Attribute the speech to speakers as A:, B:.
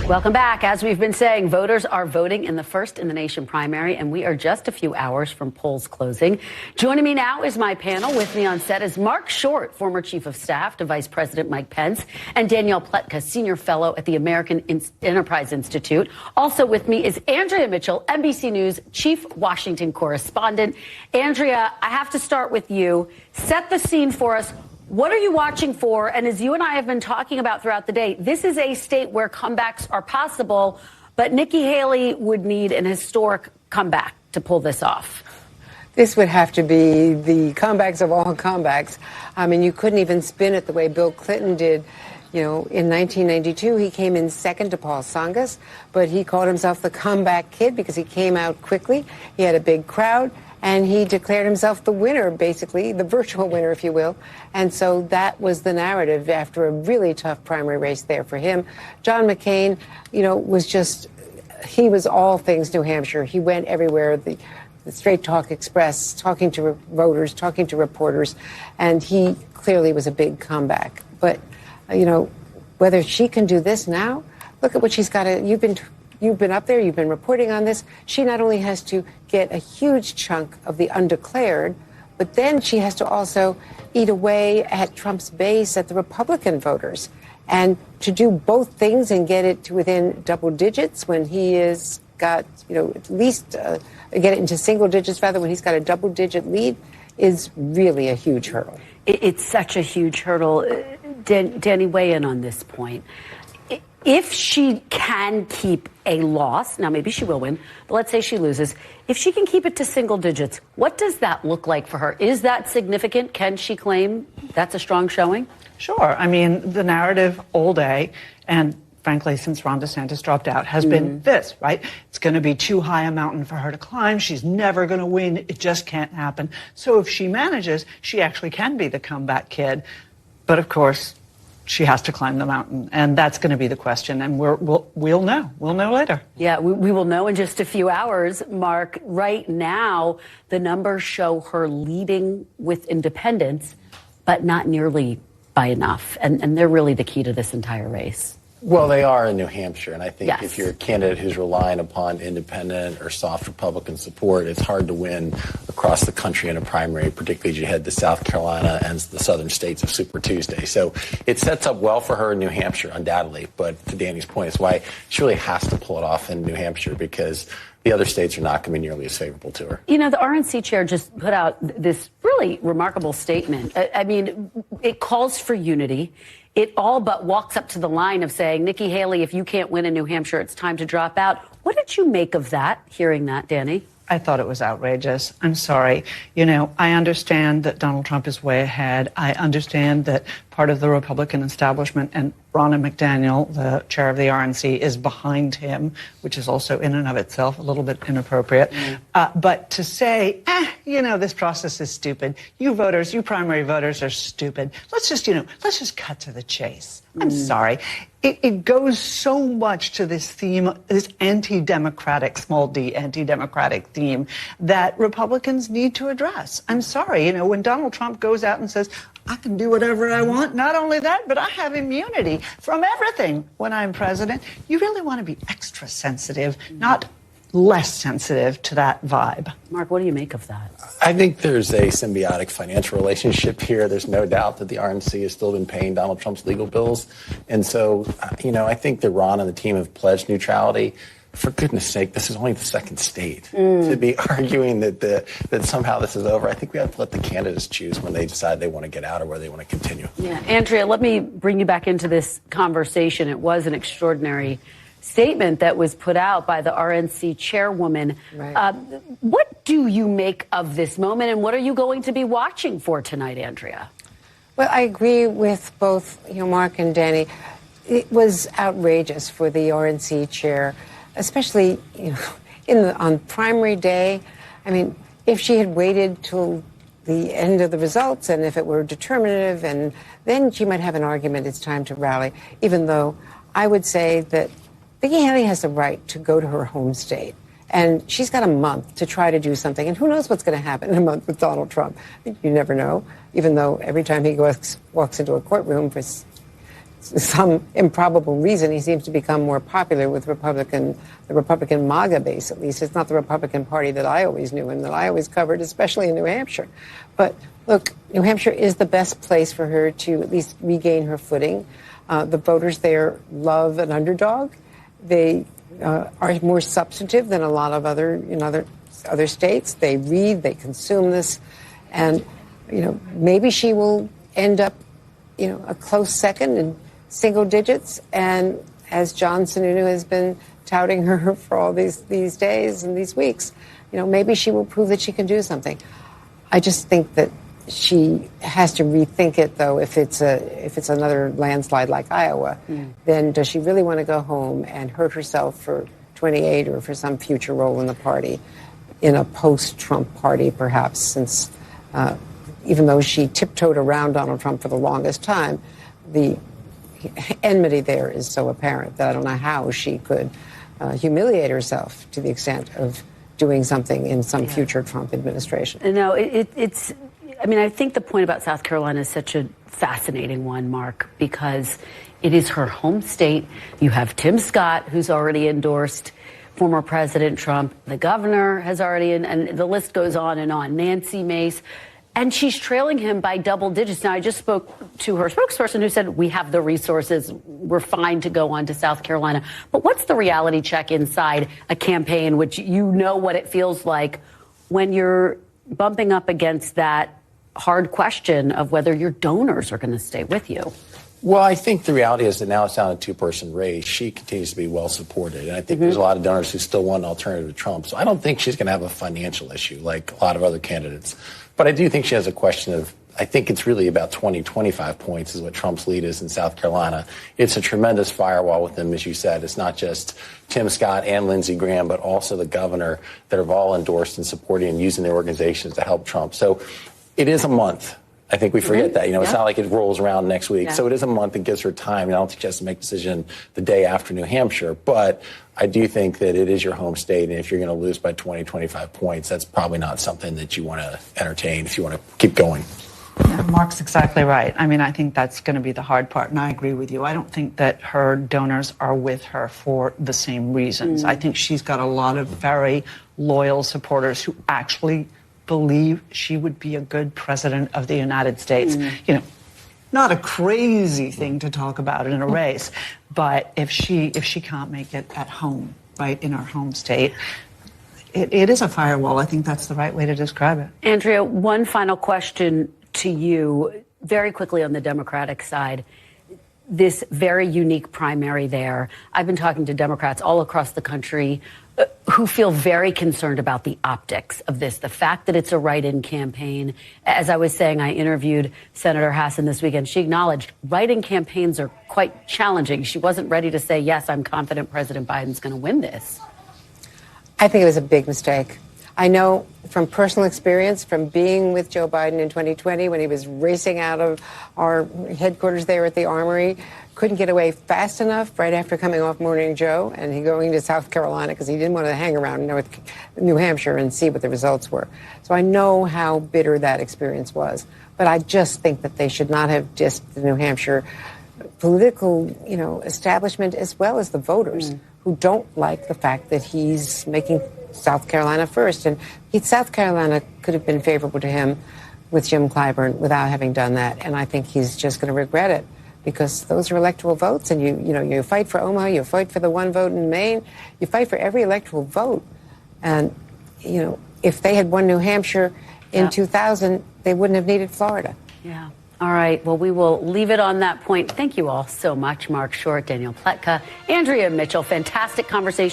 A: Welcome back. As we've been saying, voters are voting in the first in the nation primary, and we are just a few hours from polls closing. Joining me now is my panel. With me on set is Marc Short, former chief of staff to Vice President Mike Pence, and Danielle Pletka, senior fellow at the American Enterprise Institute. Also with me is Andrea Mitchell, NBC News chief Washington correspondent. Andrea, I have to start with you. Set the scene for us. What are you watching for? And as you and I have been talking about throughout the day, this is a state where comebacks are possible, but Nikki Haley would need an historic comeback to pull this off.
B: This would have to be the comebacks of all comebacks. I mean, you couldn't even spin it the way Bill Clinton did. You know, in 1992, he came in second to Paul Tsongas, but he called himself the comeback kid because he came out quickly. He had a big crowd. And he declared himself the winner, basically, the virtual winner, if you will. And so that was the narrative after a really tough primary race there for him. John McCain, you know, he was all things New Hampshire. He went everywhere, the Straight Talk Express, talking to voters, talking to reporters. And he clearly was a big comeback. But, you know, whether she can do this now, look at what she's got to, You've been up there, you've been reporting on this. She not only has to get a huge chunk of the undeclared, but then she has to also eat away at Trump's base, at the Republican voters. And to do both things and get it to within double digits when he is got, you know, at least get it into single digits rather when he's got a double digit lead is really a huge hurdle.
A: It's such a huge hurdle. Danny, weigh in on this point. If she can keep a loss, now maybe she will win, but let's say she loses. If she can keep it to single digits, what does that look like for her? Is that significant? Can she claim that's a strong showing?
C: Sure. I mean, the narrative all day, and frankly, since Ron DeSantis dropped out, has been this, right? It's going to be too high a mountain for her to climb. She's never going to win. It just can't happen. So if she manages, she actually can be the comeback kid. But of course, she has to climb the mountain, and that's going to be the question, and we'll know. We'll know later.
A: Yeah, we will know in just a few hours, Mark. Right now, the numbers show her leading with independents, but not nearly by enough, and they're really the key to this entire race.
D: Well, they are in New Hampshire, and I think
A: yes.
D: If you're a candidate who's relying upon independent or soft Republican support, it's hard to win across the country in a primary, particularly as you head to South Carolina and the southern states of Super Tuesday. So it sets up well for her in New Hampshire, undoubtedly. But to Danny's point, it's why she really has to pull it off in New Hampshire because the other states are not going to be nearly as favorable to her.
A: You know, the RNC chair just put out this really remarkable statement. I mean, it calls for unity. It all but walks up to the line of saying, Nikki Haley, if you can't win in New Hampshire, it's time to drop out. What did you make of that, hearing that, Danny?
C: I thought it was outrageous. I'm sorry. You know, I understand that Donald Trump is way ahead. I understand that part of the Republican establishment and Ronna McDaniel, the chair of the RNC, is behind him, which is also in and of itself a little bit inappropriate. But to say, you know, this process is stupid. You voters, you primary voters are stupid. Let's just cut to the chase. I'm sorry. It goes so much to this theme, this anti-democratic, small d, anti-democratic theme that Republicans need to address. I'm sorry. You know, when Donald Trump goes out and says, I can do whatever I want. Not only that, but I have immunity from everything when I'm president. You really want to be extra sensitive, not less sensitive to that vibe.
A: Mark, what do you make of that?
D: I think there's a symbiotic financial relationship here. There's no doubt that the RNC has still been paying Donald Trump's legal bills. And so, you know, I think that Ron and the team have pledged neutrality. For goodness sake, this is only the second state. To be arguing that somehow this is over, I think we have to let the candidates choose when they decide they want to get out or where they want to continue.
A: Yeah, Andrea, let me bring you back into this conversation. It was an extraordinary statement that was put out by the RNC chairwoman. Right. What do you make of this moment, and what are you going to be watching for tonight, Andrea?
B: Well, I agree with both, you know, Mark and Danny. It was outrageous for the RNC chair, especially, you know, on primary day. I mean, if she had waited till the end of the results and if it were determinative, and then she might have an argument it's time to rally, even though I would say that Nikki Haley has the right to go to her home state. And she's got a month to try to do something. And who knows what's going to happen in a month with Donald Trump. You never know, even though every time he walks into a courtroom, some improbable reason, he seems to become more popular with the Republican MAGA base, at least. It's not the Republican Party that I always knew and that I always covered, especially in New Hampshire. But look, New Hampshire is the best place for her to at least regain her footing. The voters there love an underdog. They are more substantive than a lot of other states. They read, they consume this, and maybe she will end up a close second in single digits. And as John Sununu has been touting her for all these days and these weeks, maybe she will prove that she can do something. I just think that she has to rethink it, though. If it's another landslide like Iowa, then does she really want to go home and hurt herself for 28 or for some future role in the party, in a post-Trump party, perhaps, since even though she tiptoed around Donald Trump for the longest time, the enmity there is so apparent that I don't know how she could humiliate herself to the extent of doing something in some future Trump administration.
A: No, it's. I mean, I think the point about South Carolina is such a fascinating one, Mark, because it is her home state. You have Tim Scott, who's already endorsed former President Trump. The governor has already, and the list goes on and on. Nancy Mace. And she's trailing him by double digits. Now, I just spoke to her spokesperson who said, we have the resources. We're fine to go on to South Carolina. But what's the reality check inside a campaign, which what it feels like when you're bumping up against that hard question of whether your donors are going to stay with you?
D: Well, I think the reality is that now it's down a two-person race. She continues to be well supported. And I think there's a lot of donors who still want an alternative to Trump. So I don't think she's going to have a financial issue like a lot of other candidates. But I do think she has a question of, I think it's really about 25 points is what Trump's lead is in South Carolina. It's a tremendous firewall with them, as you said. It's not just Tim Scott and Lindsey Graham, but also the governor that have all endorsed and supporting and using their organizations to help Trump. So it is a month. I think we forget that. It's not like it rolls around next week. Yeah. So it is a month. It gives her time. And I don't think she has to make a decision the day after New Hampshire. But I do think that it is your home state. And if you're going to lose by 25 points, that's probably not something that you want to entertain if you want to keep going.
C: Yeah, Mark's exactly right. I mean, I think that's going to be the hard part. And I agree with you. I don't think that her donors are with her for the same reasons. I think she's got a lot of very loyal supporters who actually believe she would be a good president of the United States. Not a crazy thing to talk about in a race, but if she can't make it at home, right, in her home state, it is a firewall. I think that's the right way to describe it.
A: Andrea, one final question to you, very quickly on the Democratic side. This very unique primary there. I've been talking to Democrats all across the country who feel very concerned about the optics of this, the fact that it's a write-in campaign. As I was saying, I interviewed Senator Hassan this weekend. She acknowledged write-in campaigns are quite challenging. She wasn't ready to say, yes, I'm confident President Biden's going to win this.
B: I think it was a big mistake. I know from personal experience, from being with Joe Biden in 2020 when he was racing out of our headquarters there at the Armory, couldn't get away fast enough right after coming off Morning Joe and he going to South Carolina because he didn't want to hang around New Hampshire and see what the results were. So I know how bitter that experience was. But I just think that they should not have dissed the New Hampshire political, establishment as well as the voters who don't like the fact that he's making South Carolina first. And South Carolina could have been favorable to him with Jim Clyburn without having done that. And I think he's just going to regret it because those are electoral votes. And you fight for Omaha, you fight for the one vote in Maine, you fight for every electoral vote. And, if they had won New Hampshire in 2000, they wouldn't have needed Florida.
A: Yeah. All right. Well, we will leave it on that point. Thank you all so much. Marc Short, Daniel Pletka, Andrea Mitchell. Fantastic conversation.